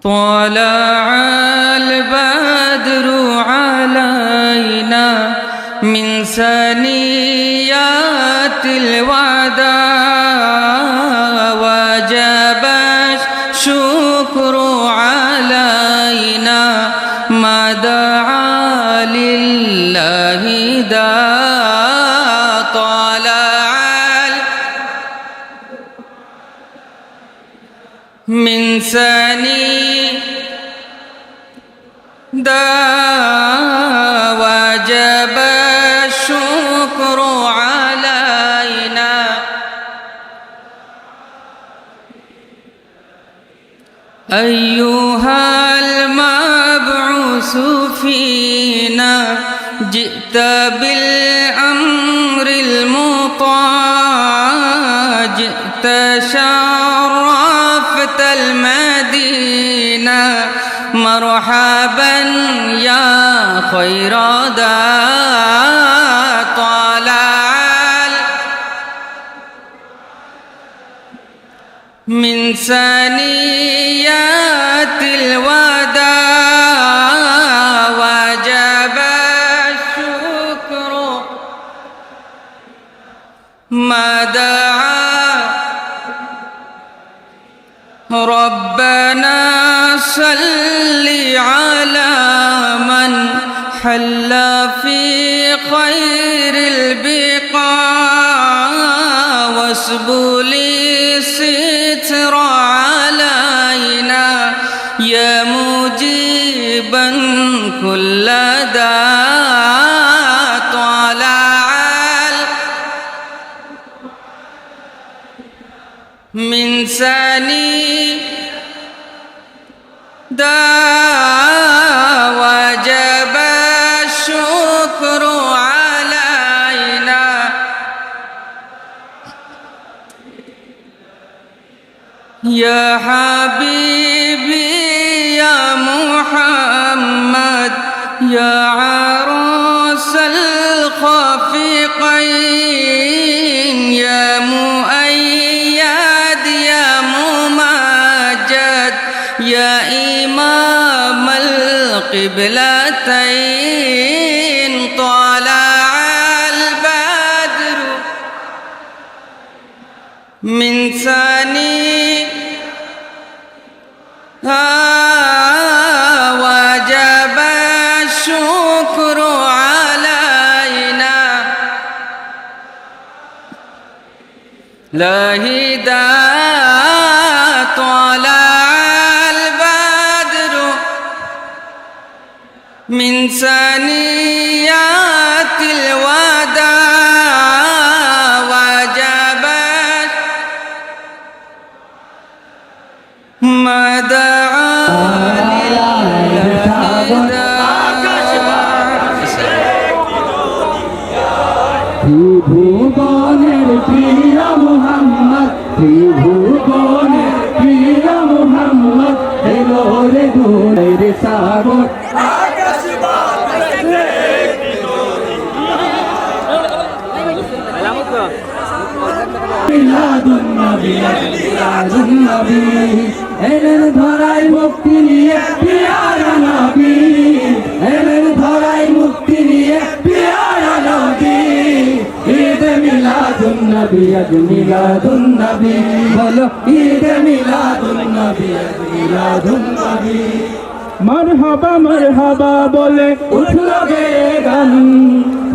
طلع البدر علينا من ثنيات الوداع وجب الشكر علينا ما دعا لله داع طلع من وجب الشكر علينا أيها المبعوث فينا جئت بالأمر المطاع جئت شرفت المدينة مرحبا يا خير داع طلع من ثنيات الوداع وجب الشكر ما دعا ربنا صل على من حل في خير البقاع واسبل الستر علينا يا مجيبا كل داع طلع من وجب الشكر علينا يا حبيبي يا محمد يا عروس الخفيقين يا مؤيد يا ممجد يا إمام القبلتين طلع البدر من وجب الشكر علينا لا هداية طلع من ثنيات الوداع وجب ما دعا لله ভুবনের প্রিয় মুহাম্মদ ভুবনের প্রিয় মুহাম্মদ এলো রে দূরের সাগর মিলাদুন নবী মিলাদুন নবী এলেন ধরাই মুক্তি নিয়ে পিয়ারা নবী এলেন ধরাই মুক্তি নিয়ে পিয়ারা নবী ঈদ মিলাদুন নবী আজ মিলাদুন নবী বলো ঈদ মিলাদুন নবী আজ মিলাদুন নবী মারহাবা বলে উঠলো গে গান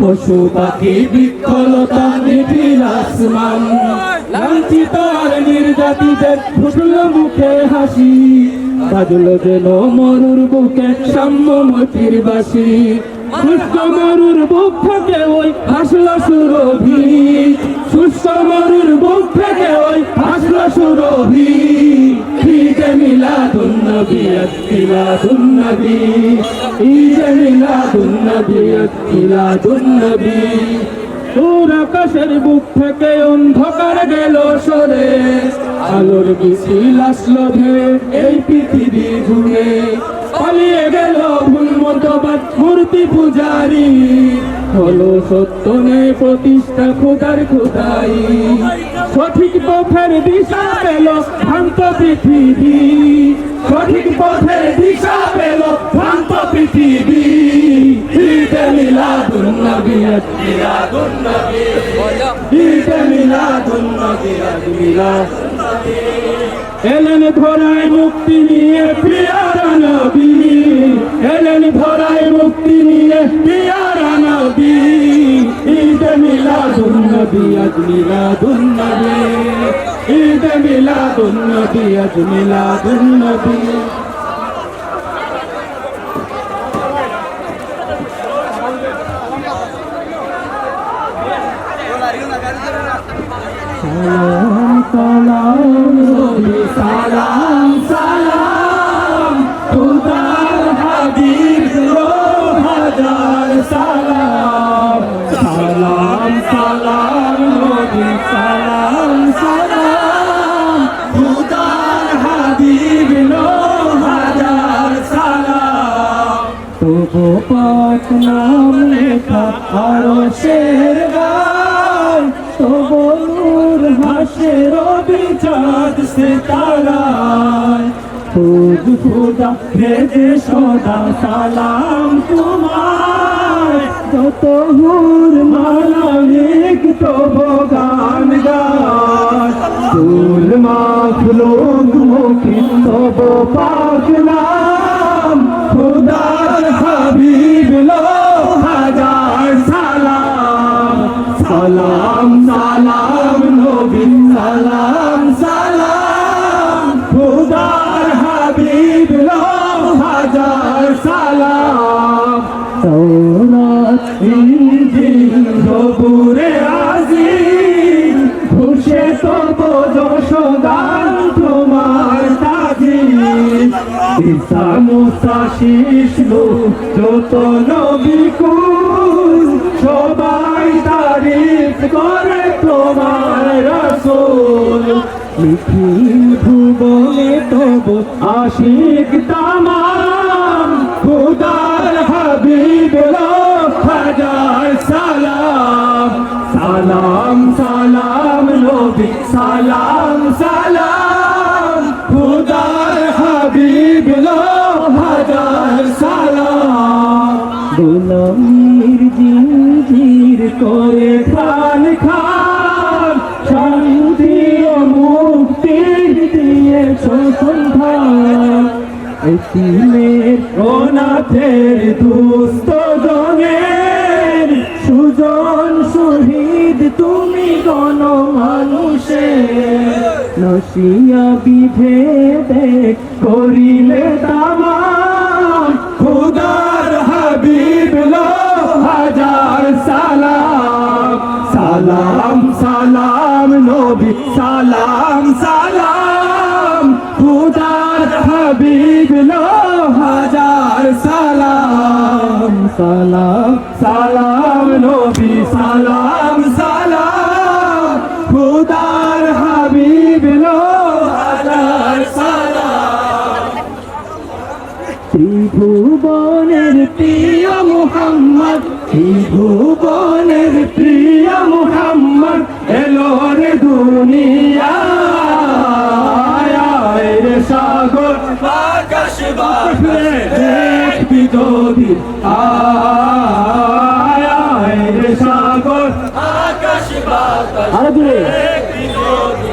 পশু পাখি বৃক্ষলতা নিখিল আসমান লাঞ্ছিত আর নির্যাতিতের ফুটলো মুখে হাসি বাজলো যেন মরুর বুকে সাম্যমতির বাসি শুষ্ক মরুর বুক থেকে ওই হাসলো সুরভি শুষ্ক মরুর বুক থেকে ওই হাসলো সুরভি ঈদ মিলাদুন নবী মিলাদুন নবী ঈদ মিলাদুন নবী মিলাদুন নবী তোর আকাশের বুক থেকে অন্ধকার গেল সরে আলোর মিছিল আসলো ধেয়ে এই পৃথিবী ঘুরে পালিয়ে গেল ভুল মতবাদ মূর্তি পূজারি হলো সত্য নেই প্রতিষ্ঠা খোদার খোদাই সঠিক পথের দিশা পেল ভ্রান্ত পৃথিবী সঠিক পথে পৃথিবী ঈদে মিলাদুন নবী আজ মিলাদুন নবী ঈদে মিলাদুন নবী আজ মিলাদুন নবী এলেন ধরায় মুক্তি নিয়ে পিয়ারা নবী এলেন ধরায় মুক্তি নিয়ে পিয়ারা নবী ঈদে মিলাদুন নবী আজ মিলাদুন নবী ঈদে মিলাদুন নবী আজ মিলাদুন নবী সালাম সালাম সালাম খুদার হাবিব হাজার সালাম সালাম সালাম নবী সালাম সালাম খুদার হাবিব হাজার সালাম তবু পাক নাম লেখা আরশের গায় তবু নূর হাসে রবি চাঁদ সিতারায় খুদ খুদা ভেজে সদা সালাম তোমায় যত হুর মালিক তবু গান গায় ফুল মাখলুক মুখী তবু পাক নাম খুদার হাবিব লো হাজার সালাম সালাম সালাম নবী সালাম সালাম খুদার হাবিব লো হাজার সালাম তাওরাত ইনজিল জবুরে আজিম খুশে তব যশ গান তোমার তাজিম ঈসা মুসা শিশু যত নবী কুল সবাই তারিফ করে তোমার রাসূল নিখিল ভুবনে তব আশিক তামাম খুদার হাবিব লো হাজার সালাম সালাম সালাম নবী সালাম সালাম খুদার হাবিব লো হাজার সালাম গোলামীর জিঞ্জির করে খান খান শান্তি ও মুক্তি দিয়েছ সন্ধান এতিমের অনাথের দুস্থ জনের সুজন শহীদ তুমি গণমানুষের নসিয়া বিভেদে করিলে তামাম খুদার হাবিব লো হাজার সালাম সালাম সালাম নবী সালাম সালাম খুদার হাবিব লো হাজার সালাম সালাম সালাম নবী সালাম সালাম খুদার হাবিব লো হাজার সালাম ত্রিভুবনের প্রিয় মুহাম্মদ ত্রিভুবনের প্রিয় মুহাম্মদ এলো রে দুনিয়ায় রে সাগর আকাশ বাতাসে দেখবি যদি আয় রে সাগর আকাশ বাতাস আরে দেখবি যদি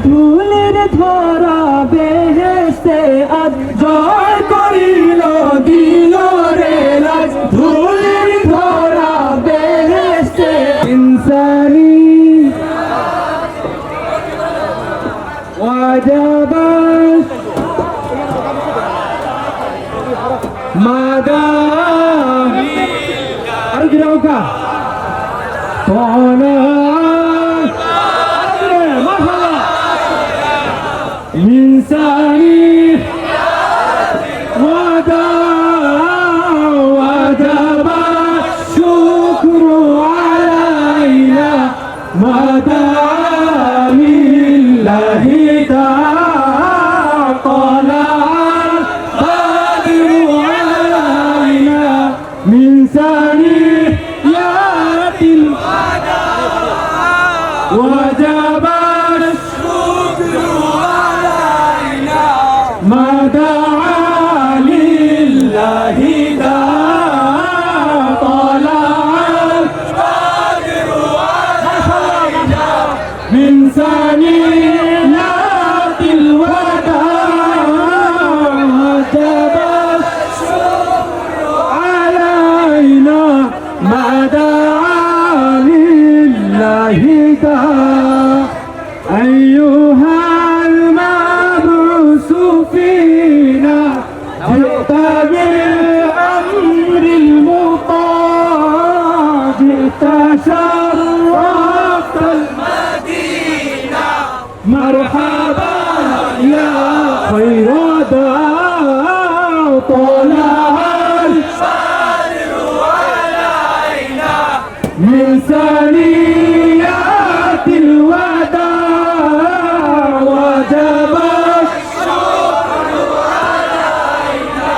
ধুলের ধরা বেহেশতে আজ জয় করিল দিল রে লাজ ধুলের ধরা বেহেশতে ইনসানি ওয়াজাবাস মাদা আর গিরাওকা কোনা إنساني وجب الشكر علينا ما دام لله طلع القادر علينا من ثنيات وجب شرفت المدينة مرحبا يا خير داع طلع البدر علينا من ثنيات الوداع وجب الشكر علينا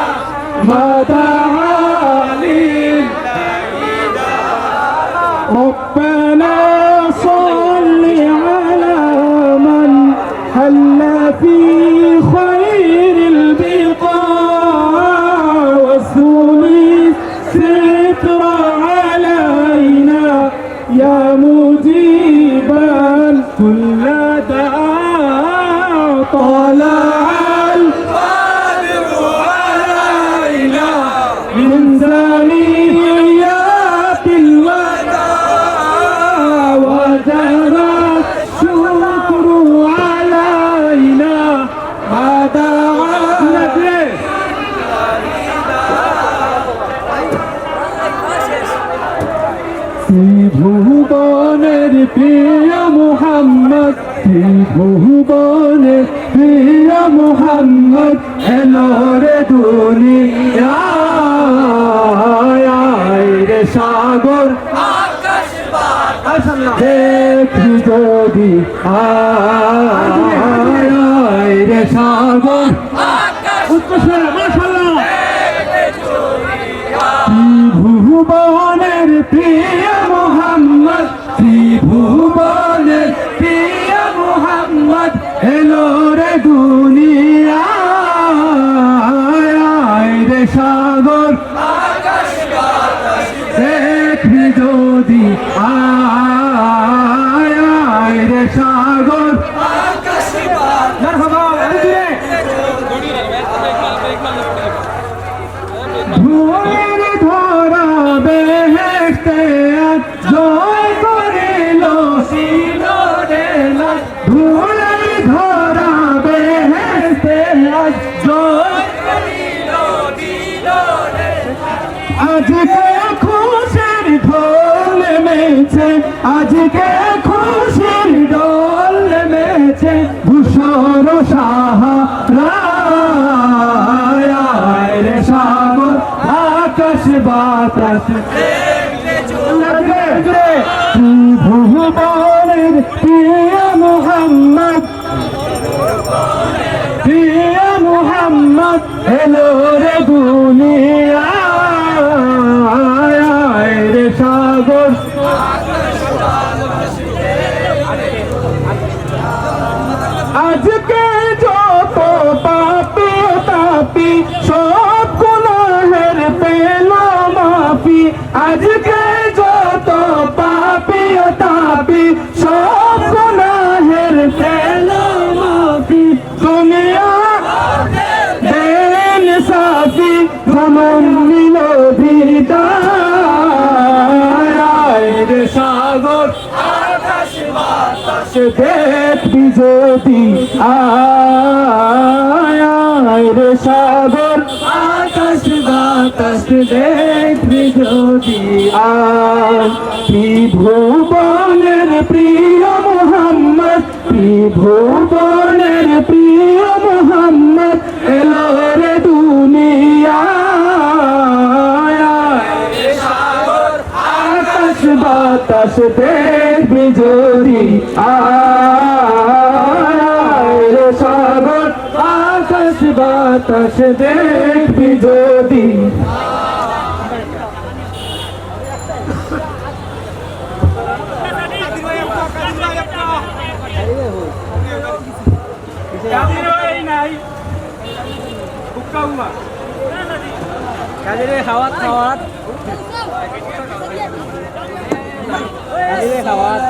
ما دعا لله ربنا صل على من حل في خير البقاع والثني ستر علينا يا مجيبا كل دعاء طلع القادر علينا من ثنيات الوداع وجرى الشكر علينا ما دعا لك ভুবনের প্রিয় মুহাম্মদ ভুবনের প্রিয় মুহাম্মদ এলো রে দুনিয়ায় রে সাগর আকাশ বাতাস দেখি যদি আয় রে সাগর আকাশ উচ্চস্বরে মাশাআল্লাহ ভুবনের প্রিয় মুহাম্মদ ভুবনের প্রিয় মুহাম্মদ এলো রে দুনিয়ায় রে সাগর আকাশ বাতাস দেখবি যদি আয় রে সাগর আকাশ বাতাস মারহাবা আরে ধুয়ের ধরা বেহেশতে আজ জয় করিল সিনোরে লাজ ধুয়ের ধরা বেহেশতে আজ জয় করিল দিলরে আজকে খুশির ঢোল নেমেছে আজকে খুশির ঢোল নেমেছে ধূসর সাহারা রে সাগর আকাশ বাতাস ভুবনের প্রিয় মুহাম্মদ প্রিয় মুহাম্মদ এলো রে দুনিয়ায় রে সাগর আজকে যত পাপি তাপি সব গুনাহের পেল মাফি আজকে যত পাপি তাপি সব গুনাহের পেল মাফি দুনিয়া দেন সাফি ভ্রমণ নিল বিদায় রে সাগর আকাশ বাতাস দেখবি যদি আয় রে সাগর আকাশ বাতাস দেখবি যদি ভুবনের প্রিয় মুহাম্মদ ভুবনের প্রিয় মুহাম্মদ এলো রে দুনিয়ায় আকাশ বাতাস দেখবি যদি আয় রে সাগর আকাশ বাতাস দেখবি যদি কাজের খাওয়াত খাওয়াত কাজের খাওয়াত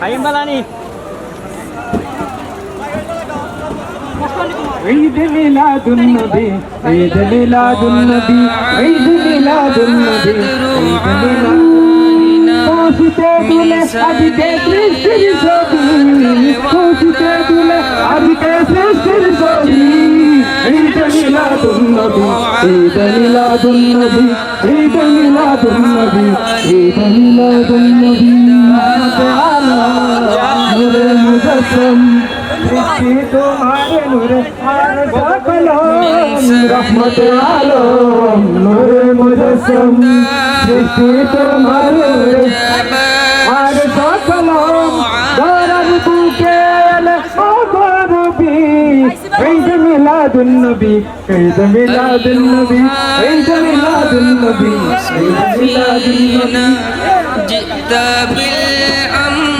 আইম বালানি ঈদ মিলাদুন নবী ঈদ মিলাদুন নবী ঈদ মিলাদুন নবী ঈদ মিলাদুন খুশিতে দুলে আজকে সৃষ্টির ছবি খুশিতে দুলে আজকে সৃষ্টির ছবি ঈদ মিলাদুন النبي عيد ميلاد النبي عيد ميلاد النبي عيد ميلاد النبي تعالى نور مجسم সৃষ্টি তোমার নূরে আর সকলম রহমত আলম নূরে মুজসম সৃষ্টি তোমার নূরে আর সকলম দরার বুকে এলে নবী ঈদ মিলাদুন নবী ঈদ মিলাদুন নবী ঈদ মিলাদুন নবী ঈদ মিলাদুন নবী جئت بالأمر